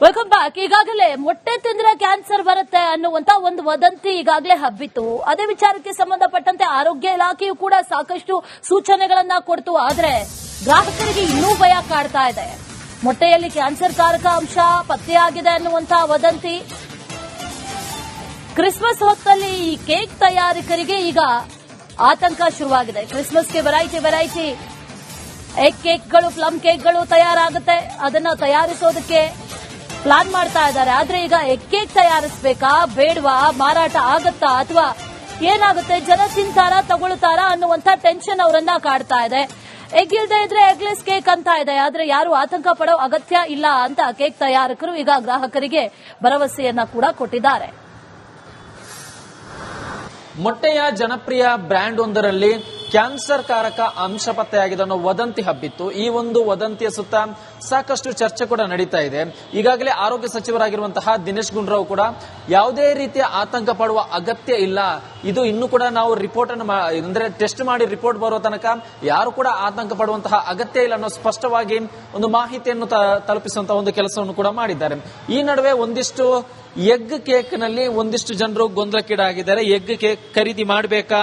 Welcome back. ಈಗಾಗಲೇ ಮೊಟ್ಟೆ ತಿಂದ್ರೆ ಕ್ಯಾನ್ಸರ್ ಬರುತ್ತೆ ಅನ್ನುವಂತ ಒಂದು ವದಂತಿ ಈಗಾಗಲೇ ಹಬ್ಬಿತ್ತು. ಅದೇ ವಿಚಾರಕ್ಕೆ ಸಂಬಂಧಪಟ್ಟಂತೆ ಆರೋಗ್ಯ ಇಲಾಖೆಯು ಕೂಡ ಸಾಕಷ್ಟು ಸೂಚನೆಗಳನ್ನ ಕೊಡ್ತು. ಆದ್ರೆ ಗ್ರಾಹಕರಿಗೆ ಇನ್ನೂ ಭಯ ಕಾಡ್ತಾ ಇದೆ. ಮೊಟ್ಟೆಯಲ್ಲಿ ಕ್ಯಾನ್ಸರ್ ಕಾರಕ ಅಂಶ ಪತ್ತೆಯಾಗಿದೆ ಅನ್ನುವಂತ ವದಂತಿ. ಕ್ರಿಸ್ಮಸ್ ಹೊತ್ತಲ್ಲಿ ಈ ಕೇಕ್ ತಯಾರಕರಿಗೆ ಈಗ ಆತಂಕ ಶುರುವಾಗಿದೆ. ಕ್ರಿಸ್ಮಸ್ಗೆ ವೆರೈಟಿ ಎಗ್ ಕೇಕ್ಗಳು, ಪ್ಲಮ್ ಕೇಕ್ಗಳು ತಯಾರಾಗುತ್ತೆ. ಅದನ್ನ ತಯಾರಿಸೋದಕ್ಕೆ ಪ್ಲಾನ್ ಮಾಡ್ತಾ ಇದ್ದಾರೆ. ಆದ್ರೆ ಈಗ ಎಗ್ ಕೇಕ್ ತಯಾರಿಸಬೇಕಾ ಬೇಡವಾ, ಮಾರಾಟ ಆಗತ್ತಾ ಅಥವಾ ಏನಾಗುತ್ತೆ, ಜನ ತಿಂತಾರಾ ತಗೊಳ್ತಾರಾ ಅನ್ನುವಂತ ಟೆನ್ಷನ್ ಅವರನ್ನ ಕಾಡ್ತಾ ಇದೆ. ಎಗ್ ಇಲ್ಲದೆ ಇದ್ರೆ ಎಗ್ಲೆಸ್ ಕೇಕ್ ಅಂತ ಇದೆ. ಆದ್ರೆ ಯಾರು ಆತಂಕ ಪಡೋ ಅಗತ್ಯ ಇಲ್ಲ ಅಂತ ಕೇಕ್ ತಯಾರಕರು ಈಗ ಗ್ರಾಹಕರಿಗೆ ಭರವಸೆಯನ್ನ ಕೂಡ ಕೊಟ್ಟಿದ್ದಾರೆ. ಮೊಟ್ಟೆಯ ಜನಪ್ರಿಯ ಬ್ರ್ಯಾಂಡ್ ಒಂದರಲ್ಲಿ ಕ್ಯಾನ್ಸರ್ ಕಾರಕ ಅಂಶ ಪತ್ತೆಯಾಗಿದೆ ಅನ್ನೋ ವದಂತಿ ಹಬ್ಬಿತ್ತು. ಈ ಒಂದು ವದಂತಿಯ ಸುತ್ತ ಸಾಕಷ್ಟು ಚರ್ಚೆ ಕೂಡ ನಡೀತಾ ಇದೆ. ಈಗಾಗಲೇ ಆರೋಗ್ಯ ಸಚಿವರಾಗಿರುವಂತಹ ದಿನೇಶ್ ಗುಂಡೂರಾವ್ ಕೂಡ ಯಾವುದೇ ರೀತಿಯ ಆತಂಕ ಪಡುವ ಅಗತ್ಯ ಇಲ್ಲ, ಇದು ಇನ್ನೂ ಕೂಡ ನಾವು ರಿಪೋರ್ಟ್ ಅನ್ನು ಅಂದ್ರೆ ಟೆಸ್ಟ್ ಮಾಡಿ ರಿಪೋರ್ಟ್ ಬರೋ ತನಕ ಯಾರು ಕೂಡ ಆತಂಕ ಪಡುವಂತಹ ಅಗತ್ಯ ಇಲ್ಲ ಅನ್ನೋ ಸ್ಪಷ್ಟವಾಗಿ ಒಂದು ಮಾಹಿತಿಯನ್ನು ತಲುಪಿಸುವಂತಹ ಒಂದು ಕೆಲಸವನ್ನು ಕೂಡ ಮಾಡಿದ್ದಾರೆ. ಈ ನಡುವೆ ಒಂದಿಷ್ಟು ಎಗ್ ಕೇಕ್ ನಲ್ಲಿ ಒಂದಿಷ್ಟು ಜನರು ಗೊಂದಲಕ್ಕೀಡಾಗಿದ್ದಾರೆ. ಎಗ್ ಕೇಕ್ ಖರೀದಿ ಮಾಡಬೇಕಾ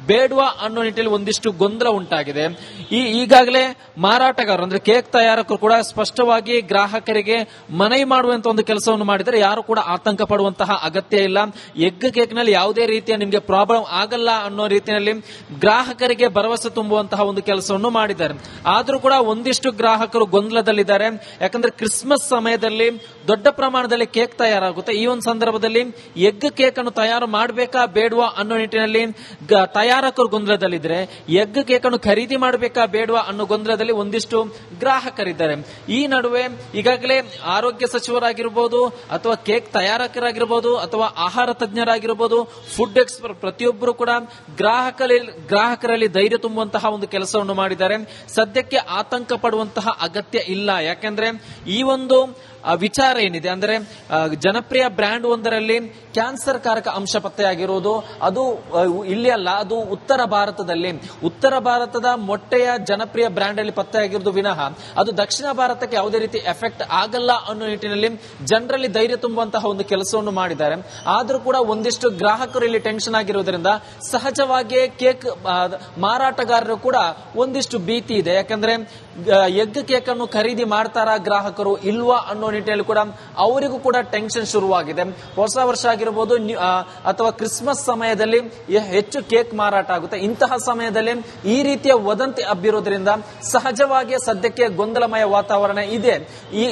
ಬೇಡವಾ ಅನ್ನೋ ನಿಟ್ಟಿನಲ್ಲಿ ಒಂದಿಷ್ಟು ಗೊಂದಲ ಉಂಟಾಗಿದೆ. ಈಗಾಗಲೇ ಮಾರಾಟಗಾರರು ಅಂದ್ರೆ ಕೇಕ್ ತಯಾರಕರು ಕೂಡ ಸ್ಪಷ್ಟವಾಗಿ ಗ್ರಾಹಕರಿಗೆ ಮನವಿ ಮಾಡುವಂತ ಒಂದು ಕೆಲಸವನ್ನು ಮಾಡಿದರೆ ಯಾರು ಕೂಡ ಆತಂಕ ಪಡುವಂತಹ ಅಗತ್ಯ ಇಲ್ಲ. ಎಗ್ ಕೇಕ್ ನಲ್ಲಿ ಯಾವುದೇ ರೀತಿಯ ನಿಮಗೆ ಪ್ರಾಬ್ಲಮ್ ಆಗಲ್ಲ ಅನ್ನೋ ರೀತಿಯಲ್ಲಿ ಗ್ರಾಹಕರಿಗೆ ಭರವಸೆ ತುಂಬುವಂತಹ ಒಂದು ಕೆಲಸವನ್ನು ಮಾಡಿದ್ದಾರೆ. ಆದ್ರೂ ಕೂಡ ಒಂದಿಷ್ಟು ಗ್ರಾಹಕರು ಗೊಂದಲದಲ್ಲಿದ್ದಾರೆ. ಯಾಕಂದ್ರೆ ಕ್ರಿಸ್ಮಸ್ ಸಮಯದಲ್ಲಿ ದೊಡ್ಡ ಪ್ರಮಾಣದಲ್ಲಿ ಕೇಕ್ ತಯಾರಾಗುತ್ತೆ. ಈ ಒಂದು ಸಂದರ್ಭದಲ್ಲಿ ಎಗ್ ಕೇಕ್ ಅನ್ನು ತಯಾರು ಮಾಡಬೇಕಾ ಬೇಡವಾ ಅನ್ನೋ ನಿಟ್ಟಿನಲ್ಲಿ ತಯಾರಕರು ಗೊಂದಲದಲ್ಲಿದ್ರೆ, ಎಗ್ ಕೇಕ್ ಅನ್ನು ಖರೀದಿ ಮಾಡಬೇಕಾ ಬೇಡವಾ ಅನ್ನೋ ಗೊಂದಲದಲ್ಲಿ ಒಂದಿಷ್ಟು ಗ್ರಾಹಕರಿದ್ದಾರೆ. ಈ ನಡುವೆ ಈಗಾಗಲೇ ಆರೋಗ್ಯ ಸಚಿವರಾಗಿರ್ಬೋದು ಅಥವಾ ಕೇಕ್ ತಯಾರಕರಾಗಿರ್ಬೋದು ಅಥವಾ ಆಹಾರ ತಜ್ಞರಾಗಿರ್ಬೋದು, ಫುಡ್ ಎಕ್ಸ್ಪರ್ಟ್ ಪ್ರತಿಯೊಬ್ಬರು ಕೂಡ ಗ್ರಾಹಕರಲ್ಲಿ ಧೈರ್ಯ ತುಂಬುವಂತಹ ಒಂದು ಕೆಲಸವನ್ನು ಮಾಡಿದ್ದಾರೆ. ಸದ್ಯಕ್ಕೆ ಆತಂಕ ಪಡುವಂತಹ ಅಗತ್ಯ ಇಲ್ಲ. ಯಾಕೆಂದ್ರೆ ಈ ಒಂದು ವಿಚಾರ ಏನಿದೆ ಅಂದ್ರೆ ಜನಪ್ರಿಯ ಬ್ರ್ಯಾಂಡ್ ಒಂದರಲ್ಲಿ ಕ್ಯಾನ್ಸರ್ ಕಾರಕ ಅಂಶ ಪತ್ತೆಯಾಗಿರುವುದು ಅದು ಇಲ್ಲಿ ಅಲ್ಲ, ಅದು ಉತ್ತರ ಭಾರತದ ಮೊಟ್ಟೆಯ ಜನಪ್ರಿಯ ಬ್ರ್ಯಾಂಡ್ ಅಲ್ಲಿ ಪತ್ತೆಯಾಗಿರುವುದು ವಿನಃ ಅದು ದಕ್ಷಿಣ ಭಾರತಕ್ಕೆ ಯಾವುದೇ ರೀತಿ ಎಫೆಕ್ಟ್ ಆಗಲ್ಲ ಅನ್ನೋ ನಿಟ್ಟಿನಲ್ಲಿ ಜನರಲ್ಲಿ ಧೈರ್ಯ ತುಂಬುವಂತಹ ಒಂದು ಕೆಲಸವನ್ನು ಮಾಡಿದ್ದಾರೆ. ಆದ್ರೂ ಕೂಡ ಒಂದಿಷ್ಟು ಗ್ರಾಹಕರು ಇಲ್ಲಿ ಟೆನ್ಷನ್ ಆಗಿರುವುದರಿಂದ ಸಹಜವಾಗಿಯೇ ಕೇಕ್ ಮಾರಾಟಗಾರರು ಕೂಡ ಒಂದಿಷ್ಟು ಭೀತಿ ಇದೆ. ಯಾಕಂದ್ರೆ ಎಗ್ ಕೇಕ್ ಅನ್ನು ಖರೀದಿ ಮಾಡ್ತಾರಾ ಗ್ರಾಹಕರು ಇಲ್ವಾ ಅನ್ನೋ ನಿಟ್ಟಿನಲ್ಲಿ ಕೂಡ ಅವರಿಗೂ ಕೂಡ ಟೆನ್ಷನ್ ಶುರುವಾಗಿದೆ. ಹೊಸ ವರ್ಷ ಆಗಿರಬಹುದು ಅಥವಾ ಕ್ರಿಸ್ಮಸ್ ಸಮಯದಲ್ಲಿ ಹೆಚ್ಚು ಕೇಕ್ ಮಾರಾಟ ಆಗುತ್ತೆ. ಇಂತಹ ಸಮಯದಲ್ಲಿ ಈ ರೀತಿಯ ವದಂತಿ ಹಬ್ಬಿರೋದ್ರಿಂದ ಸಹಜವಾಗಿ ಸದ್ಯಕ್ಕೆ ಗೊಂದಲಮಯ ವಾತಾವರಣ ಇದೆ.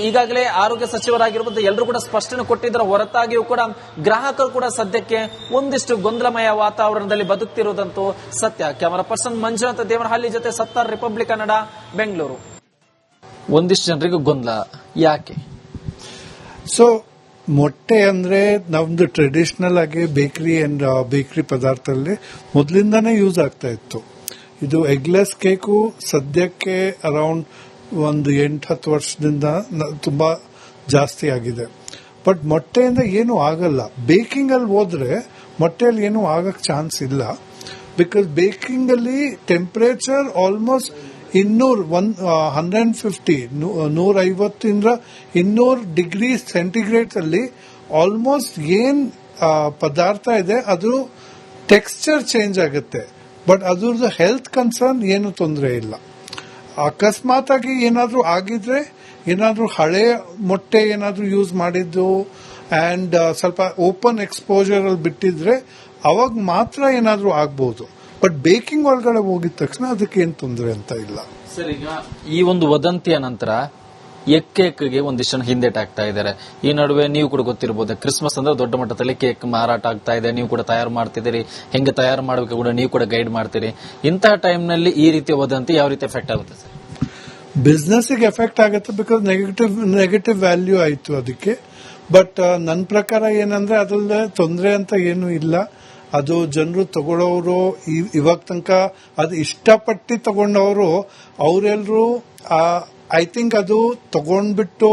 ಈಗಾಗಲೇ ಆರೋಗ್ಯ ಸಚಿವರಾಗಿರ್ಬೋದು ಎಲ್ಲರೂ ಕೂಡ ಸ್ಪಷ್ಟನೆ ಕೊಟ್ಟಿದ್ದರ ಹೊರತಾಗಿಯೂ ಕೂಡ ಗ್ರಾಹಕರು ಕೂಡ ಸದ್ಯಕ್ಕೆ ಒಂದಿಷ್ಟು ಗೊಂದಲಮಯ ವಾತಾವರಣದಲ್ಲಿ ಬದುಕ್ತಿರುವುದಂತೂ ಸತ್ಯ. ಕ್ಯಾಮರಾ ಪರ್ಸನ್ ಮಂಜುನಾಥ ದೇವರಹಳ್ಳಿ ಜೊತೆ ಸತ್ತಾರ್, ರಿಪಬ್ಲಿಕ್ ಕನ್ನಡ, ಬೆಂಗಳೂರು. ಒಂದಿಷ್ಟು ಜನರಿಗೆ ಗೊಂದಲ ಯಾಕೆ? ಸೊ ಮೊಟ್ಟೆ ಅಂದ್ರೆ ನಮ್ದು ಟ್ರೆಡಿಷನಲ್ ಆಗಿ ಬೇಕರಿ ಪದಾರ್ಥದಲ್ಲಿ ಮೊದಲಿಂದಾನೇ ಯೂಸ್ ಆಗ್ತಾ ಇತ್ತು. ಇದು ಎಗ್ಲೆಸ್ ಕೇಕು ಸದ್ಯಕ್ಕೆ ಅರೌಂಡ್ ಒಂದು 8-10 ವರ್ಷದಿಂದ ತುಂಬಾ ಜಾಸ್ತಿ ಆಗಿದೆ. ಬಟ್ ಮೊಟ್ಟೆಯಿಂದ ಏನು ಆಗಲ್ಲ. ಬೇಕಿಂಗ್ ಅಲ್ಲಿ ಹೋದ್ರೆ ಮೊಟ್ಟೆಯಲ್ಲಿ ಏನು ಆಗಕ್ ಚಾನ್ಸ್ ಇಲ್ಲ. ಬಿಕಾಸ್ ಬೇಕಿಂಗ್ ಅಲ್ಲಿ ಟೆಂಪರೇಚರ್ ಆಲ್ಮೋಸ್ಟ್ 150 200 ಡಿಗ್ರಿ ಸೆಂಟಿಗ್ರೇಡ್ ಅಲ್ಲಿ ಆಲ್ಮೋಸ್ಟ್ ಏನ್ ಪದಾರ್ಥ ಇದೆ ಅದು ಟೆಕ್ಸ್ಚರ್ ಚೇಂಜ್ ಆಗುತ್ತೆ. ಬಟ್ ಅದ್ರದ್ದು ಹೆಲ್ತ್ ಕನ್ಸರ್ನ್ ಏನು ತೊಂದರೆ ಇಲ್ಲ. ಅಕಸ್ಮಾತ್ ಆಗಿ ಏನಾದ್ರೂ ಆಗಿದ್ರೆ, ಏನಾದ್ರೂ ಹಳೆ ಮೊಟ್ಟೆ ಏನಾದ್ರೂ ಯೂಸ್ ಮಾಡಿದ್ದು ಅಂಡ್ ಸ್ವಲ್ಪ ಓಪನ್ ಎಕ್ಸ್ಪೋಜರ್ ಅಲ್ಲಿ ಬಿಟ್ಟಿದ್ರೆ ಅವಾಗ ಮಾತ್ರ ಏನಾದ್ರೂ ಆಗ್ಬಹುದು. ಬಟ್ ಬೇಕಿಂಗ್ ಒಳಗಡೆ ಹೋಗಿದ ತಕ್ಷಣ ಅದಕ್ಕೆ ಏನ್ ತೊಂದರೆ ಅಂತ ಇಲ್ಲ. ಸರ್, ಈಗ ಈ ಒಂದು ವದಂತಿಯ ನಂತರ ಎಗ್ ಕೇಕ್ಗೆ ಒಂದಿಷ್ಟು ಹಿಂದೇಟ್ ಆಗ್ತಾ ಇದ್ದಾರೆ. ಈ ನಡುವೆ ನೀವು ಕೂಡ ಗೊತ್ತಿರಬಹುದು, ಕ್ರಿಸ್ಮಸ್ ಅಂದ್ರೆ ದೊಡ್ಡ ಮಟ್ಟದಲ್ಲಿ ಕೇಕ್ ಮಾರಾಟ ಆಗ್ತಾ ಇದೆ. ನೀವು ಕೂಡ ತಯಾರು ಮಾಡ್ತಿದ್ದೀರಿ, ಹೆಂಗೆ ತಯಾರು ಮಾಡಬೇಕು ಕೂಡ ನೀವು ಕೂಡ ಗೈಡ್ ಮಾಡ್ತೀರಿ. ಇಂತಹ ಟೈಮ್ ನಲ್ಲಿ ಈ ರೀತಿಯ ವದಂತಿ ಯಾವ ರೀತಿ ಎಫೆಕ್ಟ್ ಆಗುತ್ತೆ ಸರ್? ಬಿಸ್ನೆಸ್ ಗೆ ಎಫೆಕ್ಟ್ ಆಗುತ್ತೆ. ಬಿಕಾಸ್ ನೆಗೆಟಿವ್ ವ್ಯಾಲ್ಯೂ ಆಯ್ತು ಅದಕ್ಕೆ. ಬಟ್ ನನ್ನ ಪ್ರಕಾರ ಏನಂದ್ರೆ ಅದ್ರಲ್ಲಿ ತೊಂದರೆ ಅಂತ ಏನು ಇಲ್ಲ. ಅದು ಜನರು ತಗೊಳ್ಳೋರು ಇವಾಗ ತನಕ ಅದು ಇಷ್ಟಪಟ್ಟು ತಗೊಂಡವರು ಅವರೆಲ್ಲರೂ ಐ ಥಿಂಕ್ ಅದು ತಗೊಂಡ್ಬಿಟ್ಟು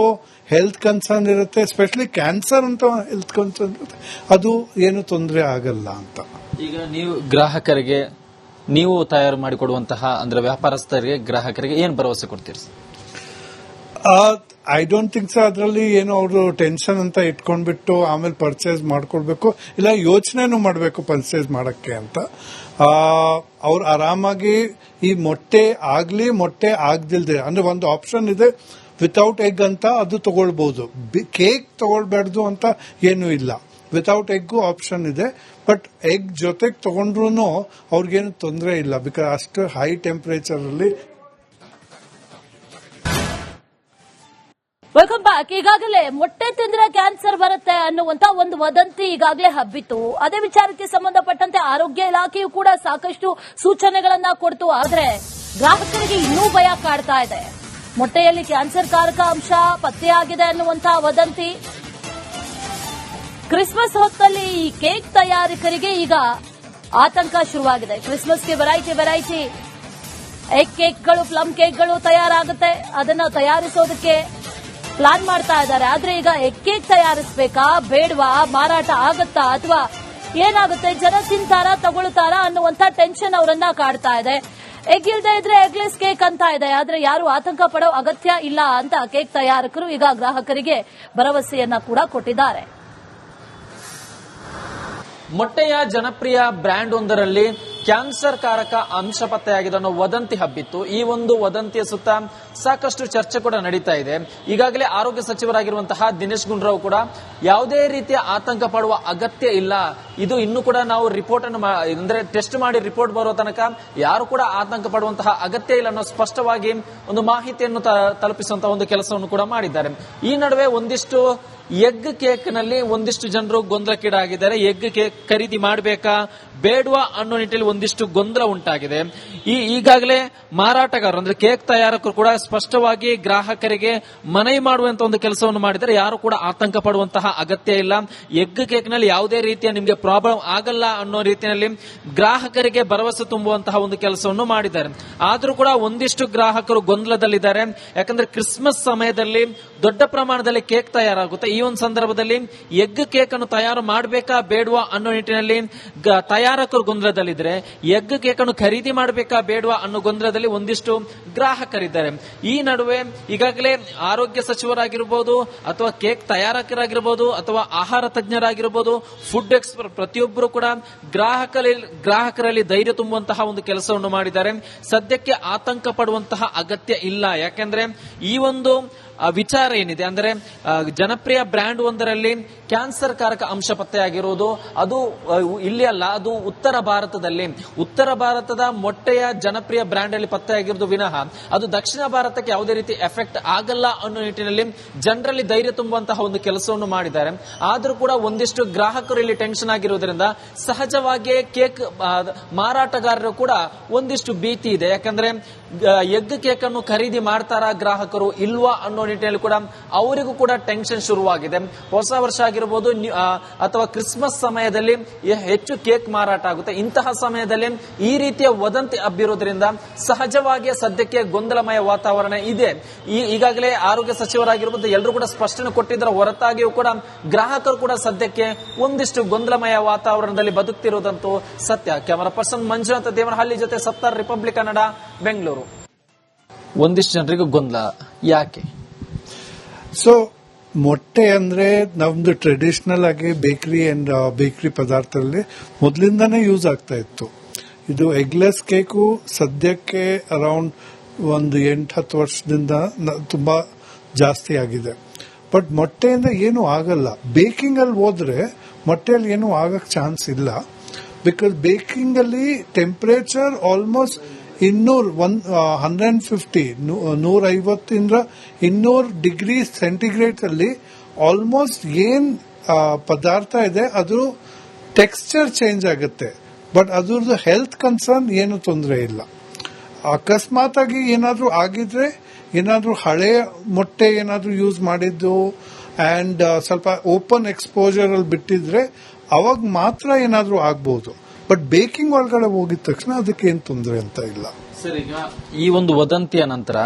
ಹೆಲ್ತ್ ಕನ್ಸರ್ನ್ ಇರುತ್ತೆ. ಎಸ್ಪೆಷಲಿ ಕ್ಯಾನ್ಸರ್ ಅಂತ ಹೆಲ್ತ್ ಕನ್ಸರ್ನ್ ಇರುತ್ತೆ, ಅದು ಏನು ತೊಂದರೆ ಆಗಲ್ಲ ಅಂತ. ಈಗ ನೀವು ಗ್ರಾಹಕರಿಗೆ ನೀವು ತಯಾರು ಮಾಡಿಕೊಡುವಂತಹ ಅಂದ್ರೆ ವ್ಯಾಪಾರಸ್ಥರಿಗೆ ಗ್ರಾಹಕರಿಗೆ ಏನು ಭರವಸೆ ಕೊಡ್ತೀರಿ? I don't think so. ಅದರಲ್ಲಿ ಏನೋ ಅವರು ಟೆನ್ಷನ್ ಅಂತ ಇಟ್ಕೊಂಡ್ಬಿಟ್ಟು ಆಮೇಲೆ ಪರ್ಚೇಸ್ ಮಾಡ್ಕೊಳ್ಬೇಕು, ಇಲ್ಲ ಯೋಚನೆನೂ ಮಾಡಬೇಕು ಪರ್ಚೇಸ್ ಮಾಡಕ್ಕೆ ಅಂತ. ಅವ್ರು ಆರಾಮಾಗಿ ಈ ಮೊಟ್ಟೆ ಆಗ್ಲಿ ಮೊಟ್ಟೆ ಆಗದಿಲ್ದೆ ಅಂದ್ರೆ ಒಂದು ಆಪ್ಷನ್ ಇದೆ ವಿತೌಟ್ ಎಗ್ ಅಂತ, ಅದು ತಗೊಳ್ಬಹುದು. ಕೇಕ್ ತಗೊಳ್ಬಾರ್ದು ಅಂತ ಏನೂ ಇಲ್ಲ, ವಿತೌಟ್ ಎಗ್ ಆಪ್ಷನ್ ಇದೆ. ಬಟ್ ಎಗ್ ಜೊತೆಗೆ ತಗೊಂಡ್ರು ಅವ್ರಿಗೇನು ತೊಂದರೆ ಇಲ್ಲ, ಬಿಕಾಸ್ ಅಷ್ಟು ಹೈ ಟೆಂಪರೇಚರ್ ಅಲ್ಲಿ. Welcome back. ಈಗಾಗಲೇ ಮೊಟ್ಟೆ ತಿಂದ್ರೆ ಕ್ಯಾನ್ಸರ್ ಬರುತ್ತೆ ಅನ್ನುವಂತ ಒಂದು ವದಂತಿ ಈಗಾಗಲೇ ಹಬ್ಬಿತ್ತು. ಅದೇ ವಿಚಾರಕ್ಕೆ ಸಂಬಂಧಪಟ್ಟಂತೆ ಆರೋಗ್ಯ ಇಲಾಖೆಯು ಕೂಡ ಸಾಕಷ್ಟು ಸೂಚನೆಗಳನ್ನ ಕೊಡ್ತು. ಆದ್ರೆ ಗ್ರಾಹಕರಿಗೆ ಇನ್ನೂ ಭಯ ಕಾಡ್ತಾ ಇದೆ. ಮೊಟ್ಟೆಯಲ್ಲಿ ಕ್ಯಾನ್ಸರ್ ಕಾರಕ ಅಂಶ ಪತ್ತೆಯಾಗಿದೆ ಅನ್ನುವಂತ ವದಂತಿ. ಕ್ರಿಸ್ಮಸ್ ಹೊತ್ತಲ್ಲಿ ಈ ಕೇಕ್ ತಯಾರಕರಿಗೆ ಈಗ ಆತಂಕ ಶುರುವಾಗಿದೆ. ಕ್ರಿಸ್ಮಸ್ಗೆ ವೆರೈಟಿ ಎಗ್ ಕೇಕ್ಗಳು, ಪ್ಲಮ್ ಕೇಕ್ಗಳು ತಯಾರಾಗುತ್ತೆ. ಅದನ್ನ ತಯಾರಿಸೋದಕ್ಕೆ ಪ್ಲಾನ್ ಮಾಡ್ತಾ ಇದ್ದಾರೆ. ಆದ್ರೆ ಈಗ ಎಗ್ ಕೇಕ್ ತಯಾರಿಸಬೇಕಾ ಬೇಡವಾ, ಮಾರಾಟ ಆಗತ್ತಾ ಅಥವಾ ಏನಾಗುತ್ತೆ, ಜನ ತಿಂತಾರಾ ತಗೊಳ್ತಾರಾ ಅನ್ನುವಂತ ಟೆನ್ಷನ್ ಅವರನ್ನ ಕಾಡ್ತಾ ಇದೆ. ಎಗ್ ಇಲ್ದೇ ಇದ್ರೆ ಎಗ್ಲೆಸ್ ಕೇಕ್ ಅಂತ ಇದೆ. ಆದ್ರೆ ಯಾರು ಆತಂಕ ಪಡೋ ಅಗತ್ಯ ಇಲ್ಲ ಅಂತ ಕೇಕ್ ತಯಾರಕರು ಈಗ ಗ್ರಾಹಕರಿಗೆ ಭರವಸೆಯನ್ನ ಕೂಡ ಕೊಟ್ಟಿದ್ದಾರೆ. ಮೊಟ್ಟೆಯ ಜನಪ್ರಿಯ ಬ್ರ್ಯಾಂಡ್ ಒಂದರಲ್ಲಿ ಕ್ಯಾನ್ಸರ್ ಕಾರಕ ಅಂಶ ಪತ್ತೆಯಾಗಿದೆ ಅನ್ನೋ ವದಂತಿ ಹಬ್ಬಿತ್ತು. ಈ ಒಂದು ವದಂತಿಯ ಸುತ್ತ ಸಾಕಷ್ಟು ಚರ್ಚೆ ಕೂಡ ನಡೀತಾ ಇದೆ. ಈಗಾಗಲೇ ಆರೋಗ್ಯ ಸಚಿವರಾಗಿರುವಂತಹ ದಿನೇಶ್ ಗುಂಡೂರಾವ್ ಕೂಡ ಯಾವುದೇ ರೀತಿಯ ಆತಂಕ ಪಡುವ ಅಗತ್ಯ ಇಲ್ಲ, ಇದು ಇನ್ನೂ ಕೂಡ ನಾವು ರಿಪೋರ್ಟ್ ಅನ್ನು ಅಂದ್ರೆ ಟೆಸ್ಟ್ ಮಾಡಿ ರಿಪೋರ್ಟ್ ಬರೋ ತನಕ ಯಾರು ಕೂಡ ಆತಂಕ ಪಡುವಂತಹ ಅಗತ್ಯ ಇಲ್ಲ ಅನ್ನೋ ಸ್ಪಷ್ಟವಾಗಿ ಒಂದು ಮಾಹಿತಿಯನ್ನು ತಲುಪಿಸುವಂತಹ ಒಂದು ಕೆಲಸವನ್ನು ಕೂಡ ಮಾಡಿದ್ದಾರೆ. ಈ ನಡುವೆ ಒಂದಿಷ್ಟು ಎಗ್ ಕೇಕ್ ನಲ್ಲಿ ಒಂದಿಷ್ಟು ಜನರು ಗೊಂದಲಕ್ಕೀಡಾಗಿದ್ದಾರೆ. ಎಗ್ ಕೇಕ್ ಖರೀದಿ ಮಾಡಬೇಕಾ ಬೇಡವಾ ಅನ್ನೋ ನಿಟ್ಟಿನಲ್ಲಿ ಒಂದಿಷ್ಟು ಗೊಂದಲ ಉಂಟಾಗಿದೆ. ಈಗಾಗಲೇ ಮಾರಾಟಗಾರರು ಅಂದ್ರೆ ಕೇಕ್ ತಯಾರಕರು ಕೂಡ ಸ್ಪಷ್ಟವಾಗಿ ಗ್ರಾಹಕರಿಗೆ ಮನವಿ ಮಾಡುವಂತ ಒಂದು ಕೆಲಸವನ್ನು ಮಾಡಿದ್ದಾರೆ. ಯಾರು ಕೂಡ ಆತಂಕ ಪಡುವಂತಹ ಅಗತ್ಯ ಇಲ್ಲ, ಎಗ್ ಕೇಕ್ ನಲ್ಲಿ ಯಾವುದೇ ರೀತಿಯ ನಿಮಗೆ ಪ್ರಾಬ್ಲಮ್ ಆಗಲ್ಲ ಅನ್ನೋ ರೀತಿಯಲ್ಲಿ ಗ್ರಾಹಕರಿಗೆ ಭರವಸೆ ತುಂಬುವಂತಹ ಒಂದು ಕೆಲಸವನ್ನು ಮಾಡಿದ್ದಾರೆ. ಆದ್ರೂ ಕೂಡ ಒಂದಿಷ್ಟು ಗ್ರಾಹಕರು ಗೊಂದಲದಲ್ಲಿದ್ದಾರೆ. ಯಾಕಂದ್ರೆ ಕ್ರಿಸ್ಮಸ್ ಸಮಯದಲ್ಲಿ ದೊಡ್ಡ ಪ್ರಮಾಣದಲ್ಲಿ ಕೇಕ್ ತಯಾರಾಗುತ್ತೆ. ಈ ಒಂದು ಸಂದರ್ಭದಲ್ಲಿ ಎಗ್ ಕೇಕ್ ಅನ್ನು ತಯಾರು ಮಾಡಬೇಕಾ ಬೇಡವಾ ಅನ್ನೋ ನಿಟ್ಟಿನಲ್ಲಿ ತಯಾರಕರು ಗೊಂದಲದಲ್ಲಿದ್ದಾರೆ. ಎಗ್ ಕೇಕ್ ಅನ್ನು ಖರೀದಿ ಮಾಡಬೇಕಾ ಬೇಡವಾ ಅನ್ನೋ ಗೊಂದಲದಲ್ಲಿ ಒಂದಿಷ್ಟು ಗ್ರಾಹಕರಿದ್ದಾರೆ. ಈ ನಡುವೆ ಈಗಾಗಲೇ ಆರೋಗ್ಯ ಸಚಿವರಾಗಿರಬಹುದು ಅಥವಾ ಕೇಕ್ ತಯಾರಕರಾಗಿರಬಹುದು ಅಥವಾ ಆಹಾರ ತಜ್ಞರಾಗಿರಬಹುದು, ಫುಡ್ ಎಕ್ಸ್ಪರ್ಟ್ ಪ್ರತಿಯೊಬ್ಬರು ಕೂಡ ಗ್ರಾಹಕರಲ್ಲಿ ಧೈರ್ಯ ತುಂಬುವಂತಹ ಒಂದು ಕೆಲಸವನ್ನು ಮಾಡಿದ್ದಾರೆ. ಸದ್ಯಕ್ಕೆ ಆತಂಕ ಪಡುವಂತಹ ಅಗತ್ಯ ಇಲ್ಲ. ಯಾಕೆಂದ್ರೆ ಈ ಒಂದು ವಿಚಾರ ಏನಿದೆ ಅಂದ್ರೆ ಜನಪ್ರಿಯ ಬ್ರ್ಯಾಂಡ್ ಒಂದರಲ್ಲಿ ಕ್ಯಾನ್ಸರ್ ಕಾರಕ ಅಂಶ ಪತ್ತೆಯಾಗಿರುವುದು ಅದು ಇಲ್ಲಿ ಅಲ್ಲ, ಅದು ಉತ್ತರ ಭಾರತದ ಮೊಟ್ಟೆಯ ಜನಪ್ರಿಯ ಬ್ರ್ಯಾಂಡ್ ಅಲ್ಲಿ ಪತ್ತೆಯಾಗಿರುವುದು ವಿನಃ ಅದು ದಕ್ಷಿಣ ಭಾರತಕ್ಕೆ ಯಾವುದೇ ರೀತಿ ಎಫೆಕ್ಟ್ ಆಗಲ್ಲ ಅನ್ನೋ ನಿಟ್ಟಿನಲ್ಲಿ ಜನರಲ್ಲಿ ಧೈರ್ಯ ತುಂಬುವಂತಹ ಒಂದು ಕೆಲಸವನ್ನು ಮಾಡಿದ್ದಾರೆ. ಆದ್ರೂ ಕೂಡ ಒಂದಿಷ್ಟು ಗ್ರಾಹಕರು ಇಲ್ಲಿ ಟೆನ್ಷನ್ ಆಗಿರುವುದರಿಂದ ಸಹಜವಾಗಿಯೇ ಕೇಕ್ ಮಾರಾಟಗಾರರು ಕೂಡ ಒಂದಿಷ್ಟು ಭೀತಿ ಇದೆ. ಯಾಕಂದ್ರೆ ಎಗ್ ಕೇಕ್ ಅನ್ನು ಖರೀದಿ ಮಾಡ್ತಾರಾ ಗ್ರಾಹಕರು ಇಲ್ವಾ ಅನ್ನೋ ನಿಟ್ಟಿನಲ್ಲಿ ಕೂಡ ಅವರಿಗೂ ಕೂಡ ಟೆನ್ಷನ್ ಶುರುವಾಗಿದೆ. ಹೊಸ ವರ್ಷ ಆಗಿರಬಹುದು ಅಥವಾ ಕ್ರಿಸ್ಮಸ್ ಸಮಯದಲ್ಲಿ ಹೆಚ್ಚು ಕೇಕ್ ಮಾರಾಟ ಆಗುತ್ತೆ. ಇಂತಹ ಸಮಯದಲ್ಲಿ ಈ ರೀತಿಯ ವದಂತಿ ಹಬ್ಬಿರುವುದರಿಂದ ಸಹಜವಾಗಿ ಸದ್ಯಕ್ಕೆ ಗೊಂದಲಮಯ ವಾತಾವರಣ ಇದೆ. ಈಗಾಗಲೇ ಆರೋಗ್ಯ ಸಚಿವರಾಗಿರಬಹುದು ಎಲ್ಲರೂ ಕೂಡ ಸ್ಪಷ್ಟನೆ ಕೊಟ್ಟಿದ್ದರ ಹೊರತಾಗಿಯೂ ಕೂಡ ಗ್ರಾಹಕರು ಕೂಡ ಸದ್ಯಕ್ಕೆ ಒಂದಿಷ್ಟು ಗೊಂದಲಮಯ ವಾತಾವರಣದಲ್ಲಿ ಬದುಕ್ತಿರುವುದಂತೂ ಸತ್ಯ. ಕ್ಯಾಮರಾ ಪರ್ಸನ್ ಮಂಜುನಾಥ ದೇವನಹಳ್ಳಿ ಜೊತೆ ಸತ್ತಾರ್, ರಿಪಬ್ಲಿಕ್ ಕನ್ನಡ, ಬೆಂಗಳೂರು. ಒಂದಿಷ್ಟು ಜನರಿಗೆ ಗೊಂದಲ ಯಾಕೆ? ಸೊ ಮೊಟ್ಟೆ ಅಂದ್ರೆ ನಮ್ದು ಟ್ರೆಡಿಷನಲ್ ಆಗಿ ಬೇಕರಿ ಪದಾರ್ಥದಲ್ಲಿ ಮೊದಲಿಂದಾನೇ ಯೂಸ್ ಆಗ್ತಾ ಇತ್ತು. ಇದು ಎಗ್ಲೆಸ್ ಕೇಕು ಸದ್ಯಕ್ಕೆ ಅರೌಂಡ್ ಒಂದು 8-10 ವರ್ಷದಿಂದ ತುಂಬಾ ಜಾಸ್ತಿ ಆಗಿದೆ. ಬಟ್ ಮೊಟ್ಟೆಯಿಂದ ಏನೂ ಆಗಲ್ಲ. ಬೇಕಿಂಗ್ ಅಲ್ಲಿ ಹೋದ್ರೆ ಮೊಟ್ಟೆಯಲ್ಲಿ ಏನೂ ಆಗಕ್ ಚಾನ್ಸ್ ಇಲ್ಲ. ಬಿಕಾಸ್ ಬೇಕಿಂಗ್ ಅಲ್ಲಿ ಟೆಂಪರೇಚರ್ ಆಲ್ಮೋಸ್ಟ್ 150 200 ಡಿಗ್ರಿ ಸೆಂಟಿಗ್ರೇಡ್ ಅಲ್ಲಿ ಆಲ್ಮೋಸ್ಟ್ ಏನ್ ಪದಾರ್ಥ ಇದೆ ಅದು ಟೆಕ್ಸ್ಚರ್ ಚೇಂಜ್ ಆಗುತ್ತೆ. ಬಟ್ ಅದ್ರದ್ದು ಹೆಲ್ತ್ ಕನ್ಸರ್ನ್ ಏನು ತೊಂದರೆ ಇಲ್ಲ. ಅಕಸ್ಮಾತ್ ಆಗಿ ಏನಾದ್ರೂ ಆಗಿದ್ರೆ, ಏನಾದ್ರೂ ಹಳೆ ಮೊಟ್ಟೆ ಏನಾದ್ರೂ ಯೂಸ್ ಮಾಡಿದ್ದು ಅಂಡ್ ಸ್ವಲ್ಪ ಓಪನ್ ಎಕ್ಸ್ಪೋಜರ್ ಅಲ್ಲಿ ಬಿಟ್ಟಿದ್ರೆ ಅವಾಗ ಮಾತ್ರ ಏನಾದ್ರೂ ಆಗ್ಬಹುದು. ಬಟ್ ಬೇಕಿಂಗ್ ಒಳಗಡೆ ಹೋಗಿದ ತಕ್ಷಣ ಅದಕ್ಕೆ ಏನ್ ತೊಂದರೆ ಅಂತ ಇಲ್ಲ. ಸರ್, ಈಗ ಈ ಒಂದು ವದಂತಿಯ ನಂತರ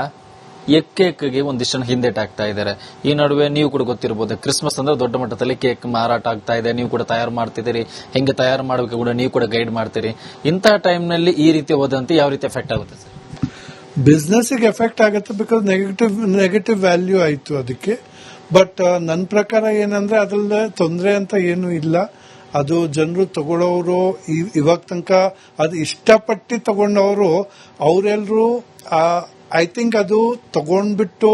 ಎಗ್ ಕೇಕ್ಗೆ ಒಂದಿಷ್ಟು ಹಿಂದೇಟ್ ಆಗ್ತಾ ಇದ್ದಾರೆ. ಈ ನಡುವೆ ನೀವು ಕೂಡ ಗೊತ್ತಿರಬಹುದು, ಕ್ರಿಸ್ಮಸ್ ಅಂದ್ರೆ ದೊಡ್ಡ ಮಟ್ಟದಲ್ಲಿ ಕೇಕ್ ಮಾರಾಟ ಆಗ್ತಾ ಇದೆ. ನೀವು ಕೂಡ ತಯಾರು ಮಾಡ್ತಿದ್ದೀರಿ, ಹೆಂಗೆ ತಯಾರು ಮಾಡಬೇಕು ಕೂಡ ನೀವು ಕೂಡ ಗೈಡ್ ಮಾಡ್ತೀರಿ. ಇಂತಹ ಟೈಮ್ ನಲ್ಲಿ ಈ ರೀತಿಯ ವದಂತಿ ಯಾವ ರೀತಿ ಎಫೆಕ್ಟ್ ಆಗುತ್ತೆ ಸರ್? ಬಿಸ್ನೆಸ್ಗೆ ಎಫೆಕ್ಟ್ ಆಗುತ್ತೆ ಬಿಕಾಸ್ ನೆಗೆಟಿವ್ ವ್ಯಾಲ್ಯೂ ಆಯ್ತು ಅದಕ್ಕೆ. ಬಟ್ ನನ್ನ ಪ್ರಕಾರ ಏನಂದ್ರೆ ಅದ್ರಲ್ಲಿ ತೊಂದರೆ ಅಂತ ಏನು ಇಲ್ಲ. ಅದು ಜನರು ತಗೊಳ್ಳೋರು ಇವಾಗ ತನಕ ಅದು ಇಷ್ಟಪಟ್ಟು ತಗೊಂಡವರು ಅವರೆಲ್ಲರೂ ಐ ಥಿಂಕ್ ಅದು ತಗೊಂಡ್ಬಿಟ್ಟು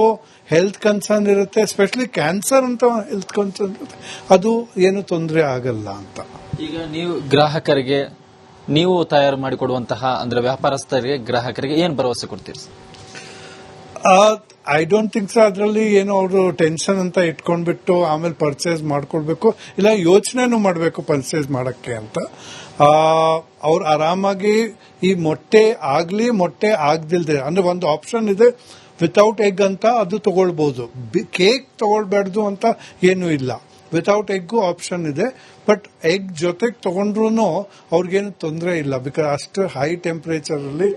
ಹೆಲ್ತ್ ಕನ್ಸರ್ನ್ ಇರುತ್ತೆ, ಎಸ್ಪೆಷಲಿ ಕ್ಯಾನ್ಸರ್ ಅಂತ ಹೆಲ್ತ್ ಕನ್ಸರ್ನ್ ಇರುತ್ತೆ, ಅದು ಏನು ತೊಂದರೆ ಆಗಲ್ಲ ಅಂತ. ಈಗ ನೀವು ಗ್ರಾಹಕರಿಗೆ ನೀವು ತಯಾರು ಮಾಡಿಕೊಡುವಂತಹ ಅಂದ್ರೆ ವ್ಯಾಪಾರಸ್ಥರಿಗೆ ಗ್ರಾಹಕರಿಗೆ ಏನ್ ಭರವಸೆ ಕೊಡ್ತೀರಿ? ಐ ಡೋಂಟ್ ಥಿಂಕ್ ಸೊ ಅದರಲ್ಲಿ ಏನೋ ಅವರು ಟೆನ್ಷನ್ ಅಂತ ಇಟ್ಕೊಂಡ್ಬಿಟ್ಟು ಆಮೇಲೆ ಪರ್ಚೇಸ್ ಮಾಡ್ಕೊಳ್ಬೇಕು, ಇಲ್ಲ ಯೋಚನೆನೂ ಮಾಡಬೇಕು ಪರ್ಚೇಸ್ ಮಾಡಕ್ಕೆ ಅಂತ. ಅವ್ರು ಆರಾಮಾಗಿ ಈ ಮೊಟ್ಟೆ ಆಗದಿಲ್ದೆ ಅಂದ್ರೆ ಒಂದು ಆಪ್ಷನ್ ಇದೆ ವಿತೌಟ್ ಎಗ್ ಅಂತ, ಅದು ತಗೊಳ್ಬಹುದು. ಕೇಕ್ ತಗೊಳ್ಬಾರ್ದು ಅಂತ ಏನೂ ಇಲ್ಲ, ವಿತೌಟ್ ಎಗ್ ಆಪ್ಷನ್ ಇದೆ. ಬಟ್ ಎಗ್ ಜೊತೆಗೆ ತಗೊಂಡ್ರು ಅವ್ರಿಗೇನು ತೊಂದರೆ ಇಲ್ಲ, ಬಿಕಾಸ್ ಅಷ್ಟು ಹೈ ಟೆಂಪರೇಚರ್ ಅಲ್ಲಿ